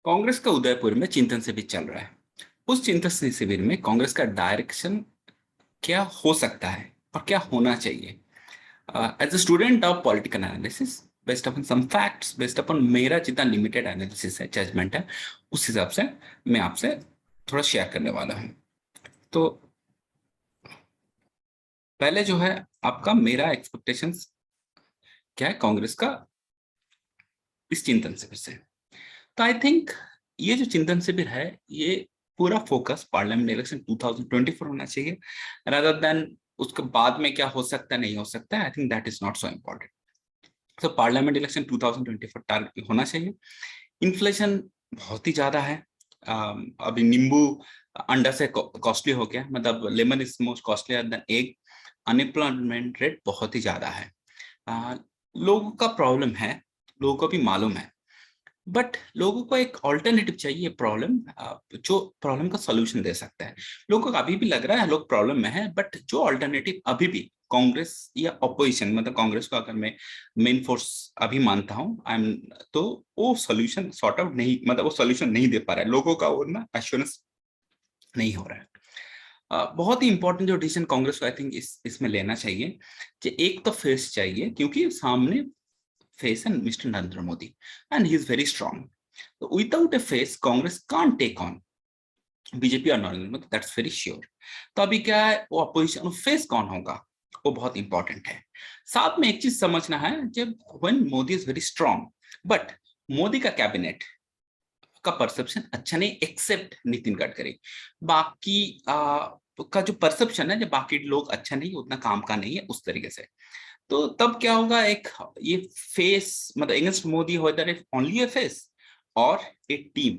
कांग्रेस का उदयपुर में चिंतन शिविर चल रहा है। उस चिंतन शिविर में कांग्रेस का डायरेक्शन क्या हो सकता है और क्या होना चाहिए। As a student of political analysis, based upon some facts, based upon मेरा जितना लिमिटेड एनालिसिस है, जजमेंट है, उस हिसाब से मैं आपसे थोड़ा शेयर करने वाला हूँ। तो पहले जो है आपका मेरा एक्सपेक्टेशंस क्या है कांग्रेस का इस चिंतन शिविर से। तो आई थिंक ये जो चिंतन शिविर है, ये पूरा फोकस पार्लियामेंट इलेक्शन 2024 होना चाहिए, रादर देन उसके बाद में क्या हो सकता है, नहीं हो सकता है। आई think that is not so important. तो पार्लियामेंट इलेक्शन 2024 टारगेट होना चाहिए। इन्फ्लेशन बहुत ही ज्यादा है। अभी नींबू अंडा से कॉस्टली हो गया, मतलब lemon is most costly than egg. Unemployment rate बहुत ही ज्यादा है। लोगों का प्रॉब्लम है, लोगों को भी मालूम है, बट लोगों को एक ऑल्टरनेटिव चाहिए। प्रॉब्लम जो प्रॉब्लम का सॉल्यूशन दे सकता है। लोगों को अभी भी लग रहा है लोग प्रॉब्लम में है, बट जो ऑल्टरनेटिव अभी भी कांग्रेस या अपोजिशन, मतलब कांग्रेस को अगर मैं मेन फोर्स अभी मानता हूँ, आई एम, तो वो सॉल्यूशन सॉर्ट आउट नहीं, मतलब वो सॉल्यूशन नहीं दे पा रहा है। लोगों का वो ना एश्योरेंस नहीं हो रहा है। बहुत ही इंपॉर्टेंट जो डिसीजन कांग्रेस को आई थिंक इसमें लेना चाहिए कि एक तो फेस चाहिए, क्योंकि सामने face and Mr. Narendra Modi, and he is very strong. So without a face, Congress can't take on BJP और Narendra Modi, that's very sure. तो अभी क्या है, वो अपोजिशन फेस कौन होगा, वो बहुत इंपॉर्टेंट है। साथ में एक चीज समझना है, जब when Modi is very strong, but Modi का कैबिनेट का परसेप्शन अच्छा नहीं, एक्सेप्ट नितिन गडकरी। बाकी का जो परसेप्शन है, जब बाकी लोग अच्छा नहीं, उतना काम का नहीं है उस तरीके से, तो तब क्या होगा, एक ये फेस, मतलब against Modi, whether if only a face और ए टीम,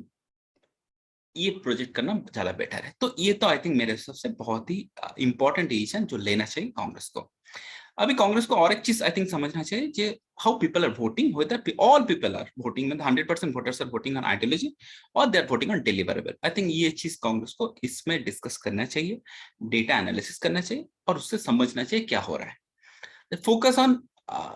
ये प्रोजेक्ट करना ज्यादा बेटर है। तो ये तो आई थिंक मेरे हिसाब से बहुत ही इंपॉर्टेंट डिसीजन जो लेना चाहिए कांग्रेस को। अभी कांग्रेस को और एक चीज आई थिंक समझना चाहिए, जे how people are voting, whether all people are voting, मतलब 100% voters are voting on ideology और they are voting on deliverable. I think ये चीज कांग्रेस को इसमें डिस्कस करना चाहिए, डेटा एनालिसिस करना चाहिए और उससे समझना चाहिए क्या हो रहा है। Focus on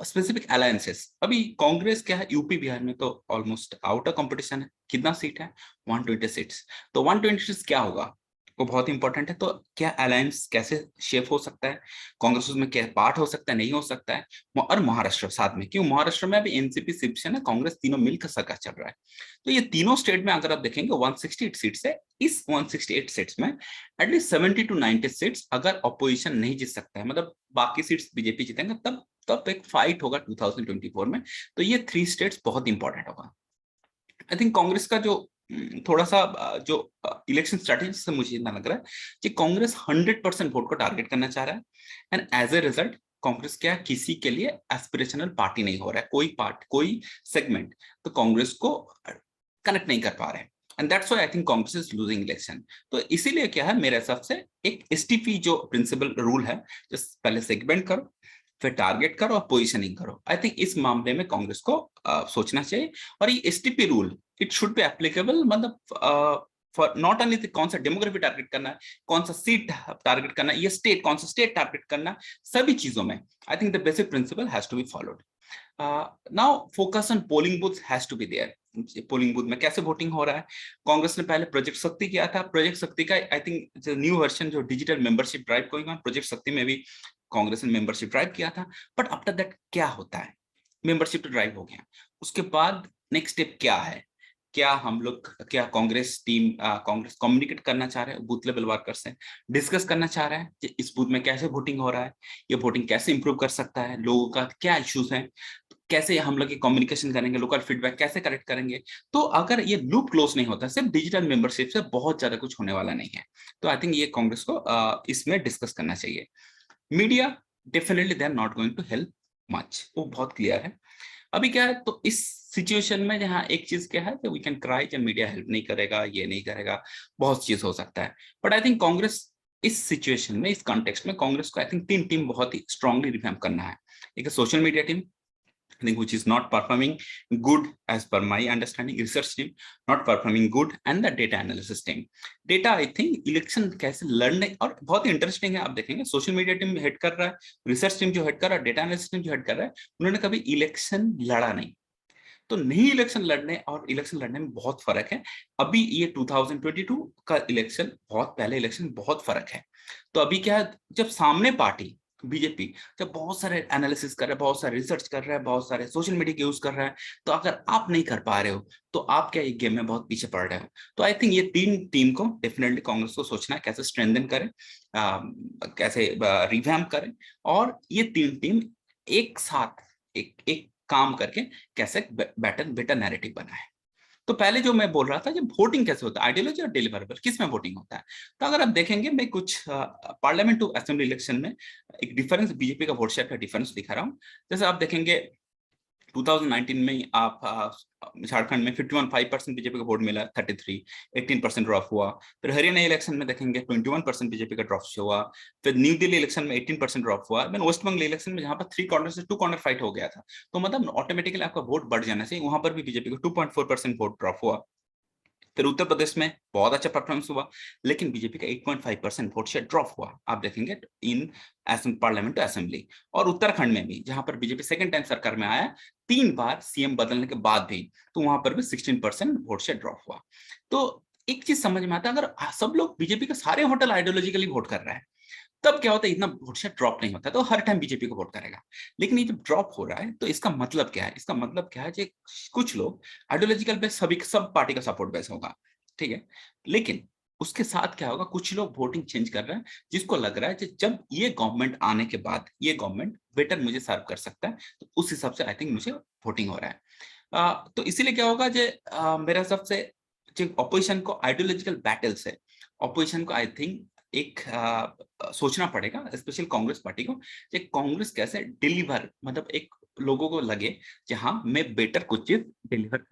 specific alliances. अभी कांग्रेस क्या है, यूपी बिहार में तो ऑलमोस्ट आउट ऑफ कंपटीशन है। कितना सीट है, 120 सीट्स। तो 120 सीट्स क्या होगा, वो बहुत इंपॉर्टेंट है। तो क्या अलायंस कैसे शेप हो सकता है, कांग्रेस उसमें क्या पार्ट हो सकता है, नहीं हो सकता है। और महाराष्ट्र साथ में, क्यों महाराष्ट्र में अभी एनसीपी, शिवसेना, कांग्रेस तीनों मिलकर सरकार चल रहा है। तो ये तीनों स्टेट में अगर आप देखेंगे 168 सीट्स है। इस 168 सीट्स में एटलीस्ट 70 to 90 सीट्स अगर अपोजिशन नहीं जीत सकता है, मतलब बाकी सीट्स बीजेपी जीतेंगे, तब तब एक फाइट होगा 2024 में। तो ये 3 स्टेट्स बहुत इंपॉर्टेंट होगा। आई थिंक कांग्रेस का जो थोड़ा सा जो इलेक्शन स्ट्रेटेजी से मुझे इतना लग रहा है कि कांग्रेस 100% वोट को टारगेट करना चाह रहा है, and as a result Congress क्या किसी के लिए एस्पिरेशनल पार्टी नहीं हो रहा है। कोई पार्ट, कोई सेगमेंट तो कांग्रेस को कनेक्ट नहीं कर पा रहे हैं, and that's why I think Congress is losing election. तो इसीलिए क्या है, मेरे हिसाब से एक एसटीपी जो प्रिंसिपल रूल है, जस्ट पहले सेगमेंट करो, फिर टारगेट करो और पोजीशनिंग करो। आई थिंक इस मामले में कांग्रेस को सोचना चाहिए। और ये STP rule it should be applicable, मतलब फॉर नॉट ओनली कौन सा डेमोग्राफी टारगेट करना है, कौन सा सीट टारगेट करना है, ये स्टेट कौन सा स्टेट टारगेट करना, सभी चीजों में I think the basic principle has to be followed. Now focus on polling booth has to be there. Polling booth में कैसे वोटिंग हो रहा है, कांग्रेस ने पहले प्रोजेक्ट शक्ति किया था। प्रोजेक्ट शक्ति का आई थिंक जो न्यू वर्जन, जो digital membership drive going on, project शक्ति में भी कांग्रेस ने मेंबरशिप ड्राइव किया था। बट आफ्टर दैट क्या होता है, मेंबरशिप तो ड्राइव हो गया, उसके बाद नेक्स्ट स्टेप क्या है। क्या हम लोग, क्या कांग्रेस टीम, कांग्रेस कम्युनिकेट करना चाह रहे हैं बूथ लेवल वर्कर से, डिस्कस करना चाह रहा है कि इस बूथ में कैसे वोटिंग हो रहा है, ये वोटिंग कैसे इंप्रूव कर सकता है, लोगों का क्या इश्यूज हैं, कैसे हम लोग कम्युनिकेशन करेंगे, लोकल फीडबैक कैसे कलेक्ट करेंगे। तो अगर ये लूप क्लोज नहीं होता सिर्फ डिजिटल मेंबरशिप से, बहुत ज्यादा कुछ होने वाला नहीं है। तो आई थिंक ये कांग्रेस को इसमें डिस्कस करना चाहिए। Media definitely they are not going to help much, वो बहुत क्लियर है। अभी क्या है, तो इस सिचुएशन में जहाँ एक चीज क्या है, वी कैन क्राई कि मीडिया हेल्प नहीं करेगा, ये नहीं करेगा, बहुत चीज हो सकता है। बट आई थिंक कांग्रेस इस सिचुएशन में, इस कॉन्टेक्स्ट में कांग्रेस को आई थिंक 3 टीम बहुत ही स्ट्रांगली रिवैम्प करना है। एक social media team, I think which is not performing good as per my understanding, research team not performing good, and the data analysis team. Data I think election कैसे लड़ने, और बहुत ही interesting है, आप देखेंगे सोशल मीडिया टीम हेड कर रहा है, रिसर्च टीम जो हेड कर रहा है, डेटा एनालिसिस टीम जो हेड कर रहा है, उन्होंने कभी इलेक्शन लड़ा नहीं। तो नई इलेक्शन लड़ने और इलेक्शन लड़ने में बहुत फर्क है। अभी ये 2022 का इलेक्शन, बहुत पहले इलेक्शन, बहुत फर्क है। तो अभी क्या है, जब सामने पार्टी बीजेपी जब बहुत सारे एनालिसिस कर रहा है, बहुत सारे रिसर्च कर रहा है, बहुत सारे सोशल मीडिया यूज कर रहा है, तो अगर आप नहीं कर पा रहे हो तो आप क्या ये गेम में बहुत पीछे पड़ रहे हो। तो आई थिंक ये तीन टीम को डेफिनेटली कांग्रेस को सोचना है कैसे स्ट्रेंथन करें, कैसे रिवैम्प करें, और ये तीन टीम एक साथ एक एक काम करके कैसे बेटर बेटर नैरेटिव बनाए। तो पहले जो मैं बोल रहा था, जब वोटिंग कैसे होता है, आइडियोलॉजी और डिलीवरेबल, किस में वोटिंग होता है। तो अगर आप देखेंगे, मैं कुछ पार्लियामेंट टू असेंबली इलेक्शन में एक डिफरेंस, बीजेपी का वोट शेयर का डिफरेंस दिखा रहा हूँ। जैसे आप देखेंगे 2019 में आप झारखंड में 51.5% बीजेपी का वोट मिला, 33 18% ड्रॉप हुआ। फिर हरियाणा इलेक्शन में देखेंगे 21% बीजेपी का ड्रॉप हुआ। फिर न्यू दिल्ली इलेक्शन में 18% ड्रॉप हुआ। देन वेस्ट बंगाल इलेक्शन में जहां पर 3 कॉर्नर से 2 कॉर्नर फाइट हो गया था, तो मतलब ऑटोमेटिकली आपका वोट बढ़ जाना चाहिए, वहां पर भी बीजेपी को 2.4% वोट ड्रॉप हुआ। फिर उत्तर प्रदेश में बहुत अच्छा परफॉर्मेंस हुआ, लेकिन बीजेपी का 8.5% वोट शेयर ड्रॉप हुआ, आप देखेंगे इन पार्लियामेंट टू असेंबली। और उत्तराखंड में भी, जहां पर बीजेपी सेकंड टाइम सरकार में आया, 3 बार सीएम बदलने के बाद भी, तो वहां पर भी 16% वोट शेयर ड्रॉप हुआ। तो एक चीज समझ में आता है, अगर सब लोग बीजेपी के सारे होटल आइडियोलॉजिकली वोट कर रहे हैं, तब क्या होता है, इतना वोट शेयर ड्रॉप नहीं होता, तो हर टाइम बीजेपी को वोट करेगा। लेकिन ये जब ड्रॉप हो रहा है, तो इसका मतलब क्या है, इसका मतलब क्या है, कि कुछ लोग आइडियोलॉजिकल बेस, सभी सब पार्टी का सपोर्ट बेस होगा, ठीक है। लेकिन उसके साथ क्या होगा, कुछ लोग वोटिंग चेंज कर रहे हैं, जिसको लग रहा है कि जब ये गवर्नमेंट आने के बाद ये गवर्नमेंट बेटर मुझे सर्व कर सकता है, तो उस हिसाब से आई थिंक मुझे वोटिंग हो रहा है। तो इसीलिए क्या होगा, जो मेरा सबसे, जो ऑपोजिशन को आइडियोलॉजिकल बैटल से, ऑपोजिशन को आई थिंक एक सोचना पड़ेगा, स्पेशल कांग्रेस पार्टी को, कि कांग्रेस कैसे डिलीवर, मतलब एक लोगों को लगे कि हाँ मैं बेटर कुछ चीज डिलीवर।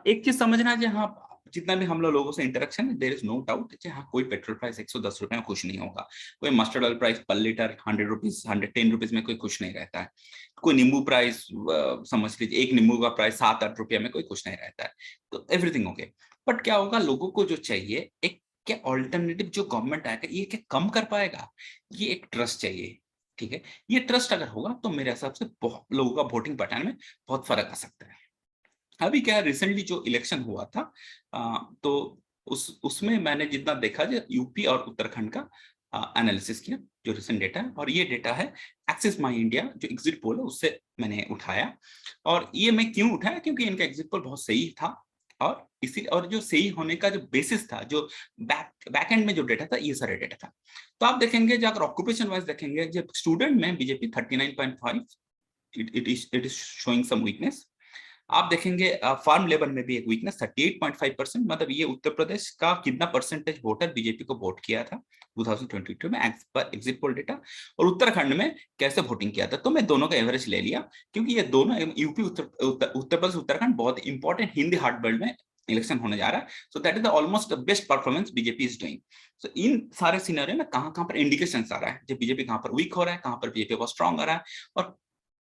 एक चीज समझना, जो हाँ जितना भी हम लोगों से इंटरेक्शन है, देयर इज नो डाउट कि हाँ कोई पेट्रोल प्राइस 110 रुपए में खुश नहीं होगा, कोई मस्टर्ड ऑयल प्राइस पर लीटर 100 रुपीज 110 रुपीज में कोई खुश नहीं रहता है, कोई नींबू प्राइस, समझ लीजिए एक नींबू का प्राइस 7-8 रुपया में कोई खुश नहीं रहता है। तो एवरीथिंग ओके, बट क्या होगा, लोगों को जो चाहिए एक, क्या ऑल्टरनेटिव जो गवर्नमेंट आएगा ये क्या कम कर पाएगा, ये एक ट्रस्ट चाहिए, ठीक है। ये ट्रस्ट अगर होगा, तो मेरे हिसाब से बहुत लोगों का वोटिंग पैटर्न में बहुत फर्क आ सकता है। अभी क्या, रिसेंटली जो इलेक्शन हुआ था, तो उसमें मैंने जितना देखा, जो यूपी और उत्तराखंड का एनालिसिस किया, जो रिसेंट डेटा है, और ये डेटा है एक्सिस माई इंडिया जो एग्जिट पोल है, उससे मैंने उठाया। और ये मैं क्यों उठाया, क्योंकि इनका एग्जिट पोल बहुत सही था, और इसी, और जो सही होने का जो बेसिस था, जो बैक एंड में जो डेटा था, ये सारे डेटा था। तो आप देखेंगे, जो अगर ऑक्यूपेशन वाइज देखेंगे, जब स्टूडेंट में BJP 39.5, it is showing some weakness. आप देखेंगे फार्म लेबर में भी एक वीकनेस 38.5%, मतलब ये उत्तर प्रदेश का कितना परसेंटेज वोटर बीजेपी को वोट किया था 2022 में एग्जिट पोल डेटा, और उत्तराखंड में कैसे वोटिंग किया था। तो मैं दोनों का एवरेज ले लिया, क्योंकि ये दोनों यूपी उत्तर प्रदेश उत्तराखंड बहुत इंपॉर्टेंट हिंदी हार्ट वर्ल्ड में इलेक्शन होने जा रहा है। So that is the almost best performance BJP is doing. So इन सारे सिनेरियो में कहां कहां पर इंडिकेशन आ रहा है, जब बीजेपी कहां पर वीक हो रहा है, कहां पर बीजेपी बहुत स्ट्रांग आ रहा है, और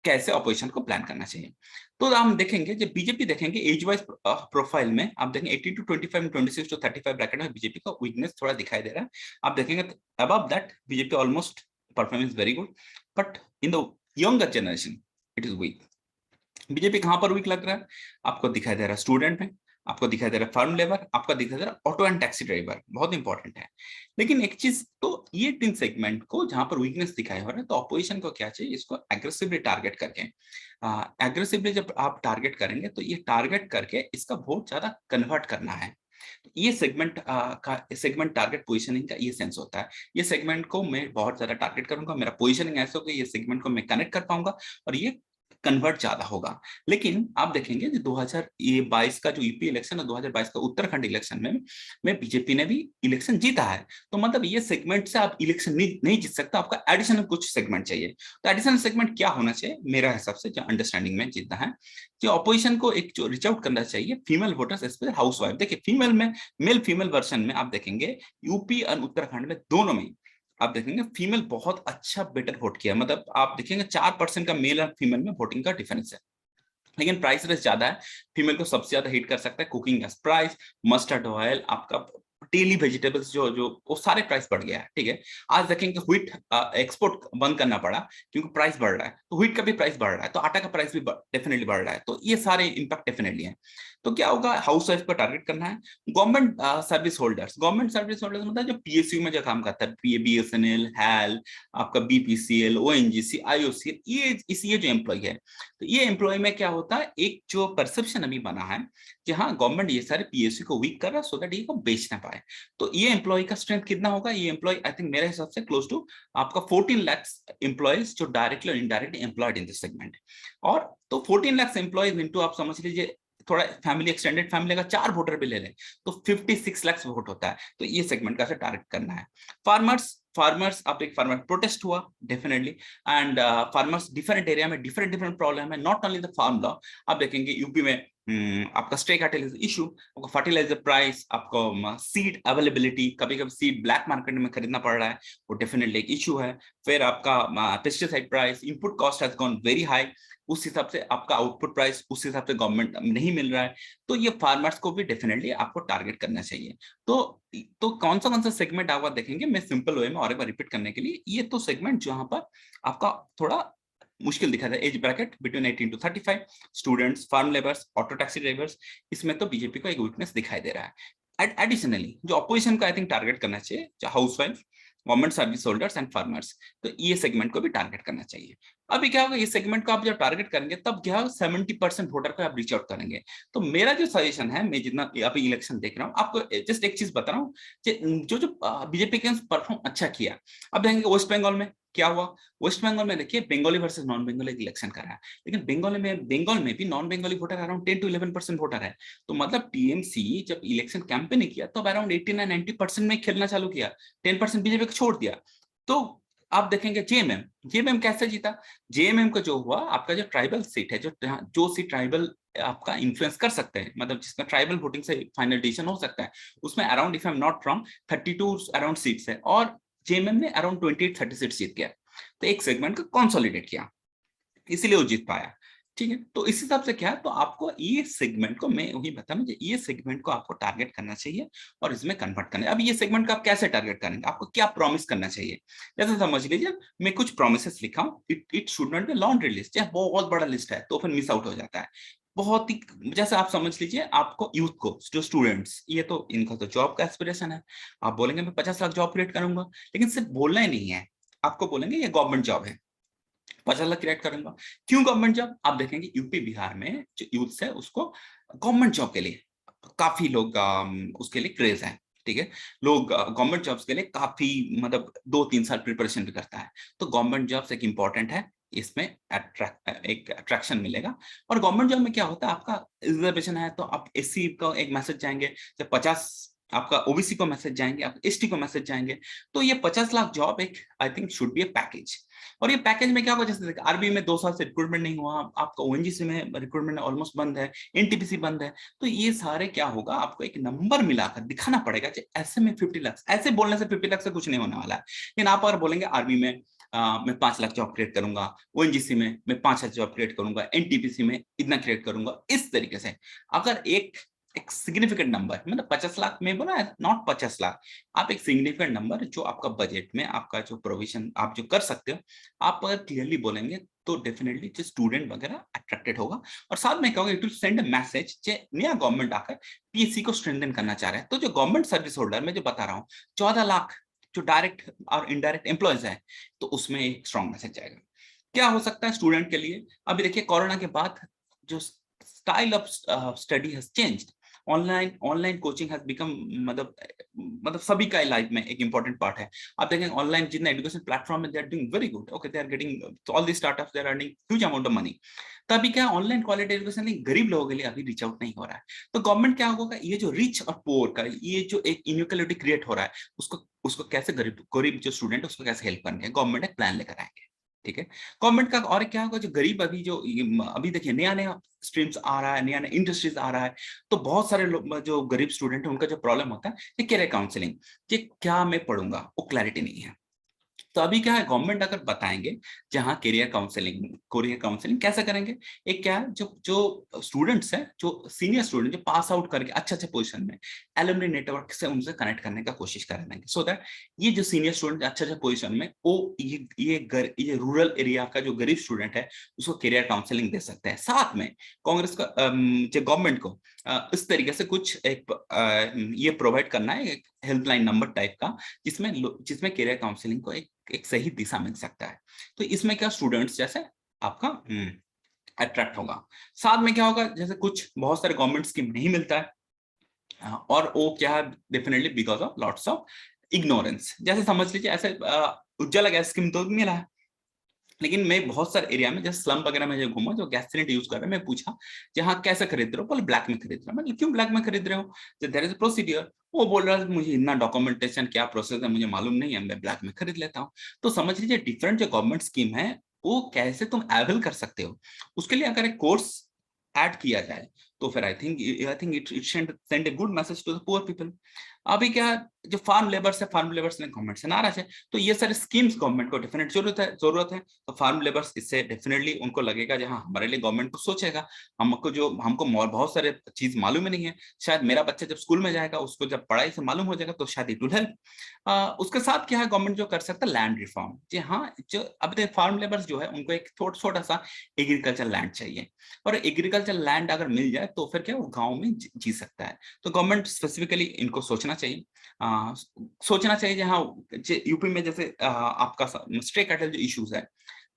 कैसे ऑपोजिशन को प्लान करना चाहिए। तो हम देखेंगे, जब बीजेपी देखेंगे एज वाइज प्रोफाइल में, आप देखेंगे 18 टू 25 में 26 टू 35 ब्रैकेट में बीजेपी का वीकनेस थोड़ा दिखाई दे रहा है। आप देखेंगे above that BJP almost performance very good, but in the younger generation it is weak. BJP कहां पर वीक लग रहा है, आपको दिखाई दे रहा है स्टूडेंट में, आपको दिखाई दे रहा है फार्म लेबर, आपका दिखाई दे रहा है ऑटो एंड टैक्सी ड्राइवर, बहुत इंपॉर्टेंट है। लेकिन एक चीज, तो ये तीन सेगमेंट को जहां पर वीकनेस दिखाई हो रहा है, तो ऑपोजिशन को क्या चाहिए, इसको एग्रेसिवली टारगेट करके, एग्रेसिवली जब आप टारगेट करेंगे, तो ये टारगेट करके इसका वोट ज्यादा कन्वर्ट करना है। ये सेगमेंट का सेगमेंट टारगेट पोजीशनिंग का ये सेंस होता है। ये सेगमेंट को मैं बहुत ज्यादा टारगेट करूंगा, मेरा पोजीशनिंग ऐसा होगा, ये सेगमेंट को मैं कनेक्ट कर पाऊंगा, और ये कन्वर्ट ज्यादा होगा। लेकिन आप देखेंगे जो 2022 का जो यूपी इलेक्शन और 2022 का उत्तराखंड इलेक्शन में बीजेपी ने भी इलेक्शन जीता है। तो मतलब ये सेगमेंट से आप इलेक्शन नहीं जीत सकता, आपका एडिशनल कुछ सेगमेंट चाहिए। तो एडिशनल सेगमेंट क्या होना चाहिए, मेरा हिसाब से जो अंडरस्टैंडिंग में जीतना है, जो ऑपोजिशन को एक जो रीच आउट करना चाहिए female voters, special house wife. देखिए फीमेल में, मेल फीमेल वर्जन में आप देखेंगे यूपी और उत्तराखंड में दोनों में आप देखेंगे फीमेल बहुत अच्छा बेटर वोट किया, मतलब आप देखेंगे 4% का मेल और फीमेल में वोटिंग का डिफरेंस है। लेकिन प्राइस रेस ज्यादा है, फीमेल को सबसे ज्यादा हिट कर सकता है cooking gas price, mustard oil, आपका डेली वेजिटेबल्स जो जो वो सारे प्राइस बढ़ गया है, ठीक है। आज देखेंगे व्हीट एक्सपोर्ट बंद करना पड़ा क्योंकि प्राइस बढ़ रहा है, तो व्हीट का भी प्राइस बढ़ रहा है, तो आटा का प्राइस भी डेफिनेटली बढ़ रहा है, तो ये सारे इम्पैक्ट डेफिनेटली है। तो क्या होगा, हाउस वाइफ को टारगेट करना है। गवर्नमेंट सर्विस होल्डर्स मतलब जो पीएसयू में जो काम करता है, बीएसएनएल, हैल, आपका बीपीसीएल, ओएनजीसी, आईओसीएल, ये जो एम्प्लॉय है, तो ये एम्प्लॉय में क्या होता है, एक जो परसेप्शन अभी बना है कि हाँ गवर्नमेंट ये सारे पीएसयू को वीक कर रहा है सो दैट ये को बेच ना पाए। तो ये एम्प्लॉय का स्ट्रेंथ कितना होगा, ये एम्प्लॉय आई थिंक मेरे हिसाब से क्लोज टू आपका 14 लाख एम्प्लॉयज जो डायरेक्टली और indirectly employed in this segment. और तो 14 लाख एम्प्लॉयज इनटू आप समझ लीजिए थोड़ा फैमिली, एक्सटेंडेड फैमिली का 4 वोटर भी ले लें तो 56 लाख वोट होता है। तो ये सेगमेंट का टारगेट करना है। फार्मर्स आप एक फार्मर प्रोटेस्ट हुआ definitely, and farmers different area में डिफरेंट प्रॉब्लम है, not only the farm law. आप देखेंगे यूपी में आपका स्टे कार्टेल इशू, आपको फर्टिलाइजर प्राइस, आपको सीड अवेलेबिलिटी, कभी कभी सीड ब्लैक मार्केट में खरीदना पड़ रहा है, वो डेफिनेटली एक इशू है। फिर आपका pesticide price, input cost has gone very high, उस हिसाब से आपका आउटपुट प्राइस उस हिसाब से गवर्नमेंट नहीं मिल रहा है। तो ये फार्मर्स को भी डेफिनेटली आपको टारगेट करना चाहिए। तो कौन सा सेगमेंट आप देखेंगे, मैं सिंपल वे में और एक बार रिपीट करने के लिए, ये तो सेगमेंट जहां पर आपका थोड़ा मुश्किल दिखा था, age bracket between 18 to 35, students, farm labours, auto taxi drivers, इसमें तो बीजेपी को एक वीकनेस दिखाई दे रहा है। एडिशनली जो अपोजिशन का आई थिंक टारगेट करना चाहिए, house wife, government service holders and farmers, तो ये सेगमेंट को भी टारगेट करना चाहिए। अभी क्या होगा, ये सेगमेंट को आप जब टारगेट करेंगे तब क्या होगा, 70% वोटर को आप रीच आउट करेंगे। तो मेरा जो सजेशन है, मैं जितना अभी इलेक्शन देख रहा हूँ, आपको जस्ट एक चीज बता रहा हूँ, जो बीजेपी के परफॉर्म अच्छा किया। अब देखेंगे वेस्ट बंगाल में क्या हुआ। वेस्ट बंगाल में देखिए Bengali versus non Bengali election कर रहा है, लेकिन बंगाल में भी non Bengali voter around 10 to 11% voter है। तो मतलब टीएमसी जब इलेक्शन कैंपेनिंग किया तो अराउंड 89-90% में खेलना चालू किया, 10% बीजेपी को छोड़ दिया। तो आप देखेंगे जेएमएम कैसे जीता। जेएमएम का जो हुआ, आपका जो ट्राइबल सीट है, जो सीट ट्राइबल आपका इन्फ्लुएंस कर सकते हैं, मतलब जिसका ट्राइबल वोटिंग से फाइनल डिसीजन हो सकता है, उसमें around if I am not wrong 32 around seats है, और जेएमएम ने अराउंड 28-30 सीट जीत गया। तो एक सेगमेंट को कंसोलिडेट किया, इसीलिए वो जीत पाया। ठीक है, तो इस हिसाब से क्या है, तो आपको ये सेगमेंट को, मैं वही बता, मुझे ये सेगमेंट को आपको टारगेट करना चाहिए और इसमें कन्वर्ट करना है। अब ये सेगमेंट को आप कैसे टारगेट करेंगे, आपको क्या प्रॉमिस करना चाहिए। जैसे समझ लीजिए मैं कुछ प्रोमिसेस लिखा हूं, it should not B laundry list, या बहुत बड़ा लिस्ट है तो फिर मिस आउट हो जाता है। बहुत ही, जैसे आप समझ लीजिए, आपको यूथ को, जो स्टूडेंट्स, ये तो इनका तो जॉब का एस्पिरेशन है, आप बोलेंगे मैं 50 लाख जॉब क्रिएट करूंगा, लेकिन सिर्फ बोलना ही नहीं है, आपको बोलेंगे ये गवर्नमेंट जॉब है, 50 लाख क्रिएट करूंगा। क्यों गवर्नमेंट जॉब, आप देखेंगे यूपी बिहार में जो यूथ है उसको गवर्नमेंट जॉब के लिए काफी लोग उसके लिए क्रेज है। ठीक है, लोग गवर्नमेंट जॉब्स के लिए काफी, मतलब 2-3 साल प्रिपरेशन भी करता है। तो गवर्नमेंट जॉब्स एक इंपॉर्टेंट है, इसमें एक अट्रैक्शन मिलेगा। और गवर्नमेंट जॉब में क्या होता है, आपका रिजर्वेशन है तो आप एससी को एक मैसेज जाएंगे, जब 50 आपका ओबीसी को मैसेज जाएंगे, आप एसटी को मैसेज जाएंगे। तो ये 50 लाख जॉब एक I think should be A package. और ये पैकेज में क्या होगा, जैसे आरबी में 2 साल से रिक्रूटमेंट नहीं हुआ, आपका ओएनजीसी में रिक्रूटमेंट ऑलमोस्ट बंद है, एनटीपीसी बंद है, तो ये सारे क्या होगा, आपको एक नंबर मिलाकर दिखाना पड़ेगा कि ऐसे में 50 लाख, ऐसे बोलने से 50 लाख से कुछ नहीं होने वाला है। लेकिन आप अगर बोलेंगे आरबी में मैं 5 लाख जॉब क्रिएट करूंगा, ओएनजीसी में मैं 5 लाख जॉब क्रिएट करूंगा, एनटीपीसी में इतना क्रिएट करूंगा, इस तरीके से अगर एक सिग्निफिकेंट नंबर, मतलब 50 लाख में बोला है, नॉट 50 लाख, आप एक सिग्निफिकेंट नंबर जो आपका बजट में आपका जो प्रोविजन आप जो कर सकते हो, आप अगर क्लियरली बोलेंगे तो डेफिनेटली जो स्टूडेंट वगैरह अट्रैक्टेड होगा। और साथ में क्या होगा, it will send a message कि नया गवर्नमेंट आकर पीएससी को स्ट्रेंथन करना चाह रहा है। तो जो गवर्नमेंट सर्विस होल्डर में जो बता रहा हूँ 14 लाख जो डायरेक्ट और इनडायरेक्ट एम्प्लॉयज है, तो उसमें एक स्ट्रॉन्ग मैसेज जाएगा। क्या हो सकता है स्टूडेंट के लिए, अभी देखिए कोरोना के बाद जो style of study has changed, online coaching has become, मतलब सभी का लाइफ में एक इंपॉर्टेंट पार्ट है। आप देखें ऑनलाइन जितने एजुकेशन प्लेटफॉर्म है, they are doing very good, okay, they are getting all the startups, they are earning huge amount of money. तभी क्या ऑनलाइन क्वालिटी एजुकेशन गरीब लोगों के लिए अभी रीच आउट नहीं हो रहा है। तो गवर्नमेंट क्या होगा, ये जो रिच और पुअर का ये जो एक इनइक्वालिटी क्रिएट हो रहा है, उसको उसको कैसे गरीब जो स्टूडेंट है उसको कैसे हेल्प करेंगे, गवर्नमेंट एक प्लान लेकर आएंगे। ठीक है, गवर्नमेंट का और क्या होगा, जो गरीब अभी देखिए नया नया स्ट्रीम्स आ रहा है, नया नया इंडस्ट्रीज आ रहा है, तो बहुत सारे लोग जो गरीब स्टूडेंट है उनका जो प्रॉब्लम होता है ये करियर काउंसलिंग, कि क्या मैं पढ़ूंगा, वो क्लैरिटी नहीं है। तो अभी क्या है, गवर्नमेंट अगर बताएंगे जहाँ करियर काउंसलिंग कैसे करेंगे। एक क्या है, जो जो स्टूडेंट्स हैं, जो सीनियर स्टूडेंट जो पास आउट करके अच्छे अच्छे पोजीशन में, एलुमनी नेटवर्क से उनसे कनेक्ट करने का कोशिश करेंगे, सो दैट ये जो सीनियर स्टूडेंट अच्छे अच्छे पोजीशन में, वो ये रूरल एरिया का जो गरीब स्टूडेंट है उसको करियर काउंसलिंग दे सकते हैं। साथ में कांग्रेस का जो गवर्नमेंट को इस तरीके से कुछ ये प्रोवाइड करना है, एक हेल्पलाइन नंबर टाइप का, जिसमें करियर काउंसलिंग को एक सही दिशा मिल सकता है। तो इसमें क्या, स्टूडेंट्स जैसे आपका अट्रैक्ट होगा। साथ में क्या होगा, जैसे कुछ बहुत सारे गवर्नमेंट स्कीम नहीं मिलता है, और वो क्या है, definitely because of lots of ignorance. जैसे समझ लीजिए, ऐसे उज्ज्वला गैस स्कीम तो मिला है, लेकिन मैं बहुत सारे एरिया में जैसे स्लम वगैरह में जो घूमा, जो गैस सिलेंडर यूज कर रहे हैं, मैं पूछा जहाँ कैसे खरीद रहे हो, बोले ब्लैक में खरीद रहे हो। मतलब क्यों ब्लैक में खरीद रहे हो, देयर इज अ प्रोसीडियर। वो बोल रहा है मुझे इतना डॉक्यूमेंटेशन क्या प्रोसेस है मुझे मालूम नहीं है, मैं ब्लैक में खरीद लेता हूँ। तो समझ लीजिए डिफरेंट जो गवर्नमेंट स्कीम है वो कैसे तुम अवेल कर सकते हो। उसके लिए अगर एक कोर्स ऐड किया जाए तो फिर I think it send a good message to the poor people. अभी क्या, जो फार्म लेबर्स है, फार्म लेबर्स ने गवर्नमेंट से नाराज है, तो ये सारे स्कीम्स गवर्नमेंट को डेफिनेट जरूरत है। तो फार्म लेबर्स इससे डेफिनेटली उनको लगेगा जहां हमारे लिए गवर्नमेंट को सोचेगा, हमको बहुत सारे चीज मालूम ही नहीं है, शायद मेरा बच्चा जब स्कूल में जाएगा उसको जब पढ़ाई से मालूम हो जाएगा तो शायद इट विल हेल्प। उसके साथ क्या है, गवर्नमेंट जो कर सकता है लैंड रिफॉर्म। जी हाँ, जो अब फार्म लेबर्स जो है उनको एक छोटा सा एग्रीकल्चर लैंड चाहिए, और एग्रीकल्चर लैंड अगर मिल जाए तो फिर क्या वो गांव में जी सकता है। तो गवर्नमेंट स्पेसिफिकली इनको सोचना चाहिए, जहाँ यूपी में जैसे आपका स्टे कैटल जो इश्यूज है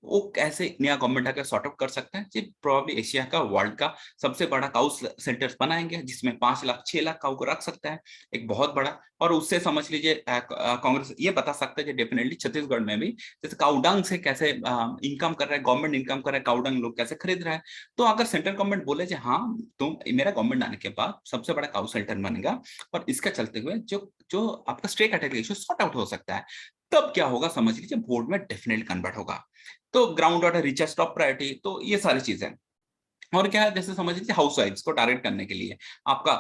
वो कैसे नया गवर्नमेंट आकर सॉर्ट आउट कर सकता है। जी प्रोबेबली एशिया का, वर्ल्ड का सबसे बड़ा काउ सेंटर्स बनाएंगे जिसमें 5 लाख 6 लाख काउ को रख सकता है, एक बहुत बड़ा। और उससे समझ लीजिए कांग्रेस ये बता सकता है कि डेफिनेटली छत्तीसगढ़ में भी जैसे काउडंग से कैसे इनकम कर रहा है, गवर्नमेंट इनकम कर रहा है, काउडंग लोग कैसे खरीद रहा है। तो अगर सेंट्रल गवर्नमेंट बोले हाँ तुम, मेरा गवर्नमेंट आने के बाद सबसे बड़ा काउ सेंटर बनेगा और इसका चलते हुए जो जो आपका stay category issue sort out हो सकता है, तब क्या होगा समझ लीजिए बोर्ड में डेफिनेटली कन्वर्ट होगा। तो ground water recharge top priority, तो ये सारी चीजें। और क्या है, जैसे समझ लीजिए हाउस वाइफ्स को टारगेट करने के लिए, आपका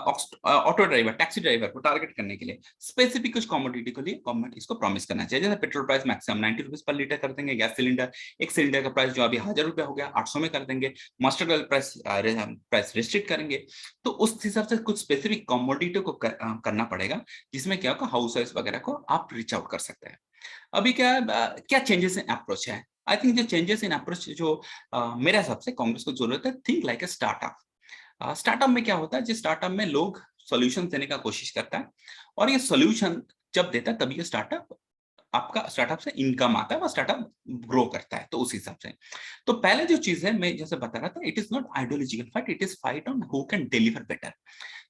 ऑटो ड्राइवर, टैक्सी ड्राइवर को टारगेट करने के लिए स्पेसिफिक कुछ कमोडिटी के लिए गवर्नमेंट इसको प्रॉमिस करना चाहिए। जैसे petrol price maximum 90 rupees per litre कर देंगे, गैस सिलेंडर एक सिलेंडर का प्राइस जो अभी 1000 रुपया हो गया 800 में कर देंगे, मास्टर ऑयल प्राइस रिस्ट्रिक्ट करेंगे। तो उस हिसाब से कुछ स्पेसिफिक कमोडिटी को करना पड़ेगा, जिसमें क्या होगा हाउस वाइफ्स वगैरह को आप रीच आउट कर सकते हैं। अभी क्या चेंजेस इन अप्रोच है, आई थिंक जो चेंजेस इन अप्रोच जो मेरे हिसाब से कांग्रेस को जरूरत है, think like a startup. Startup में क्या होता है, जिस स्टार्टअप में लोग सॉल्यूशन देने का कोशिश करता है, और ये सॉल्यूशन जब देता है तभी ये स्टार्टअप से इनकम आता है, वो स्टार्टअप ग्रो करता है। तो उस हिसाब से तो पहले जो चीज है मैं जैसे बता रहा था, it is not ideological fight, it is fight on who can deliver better.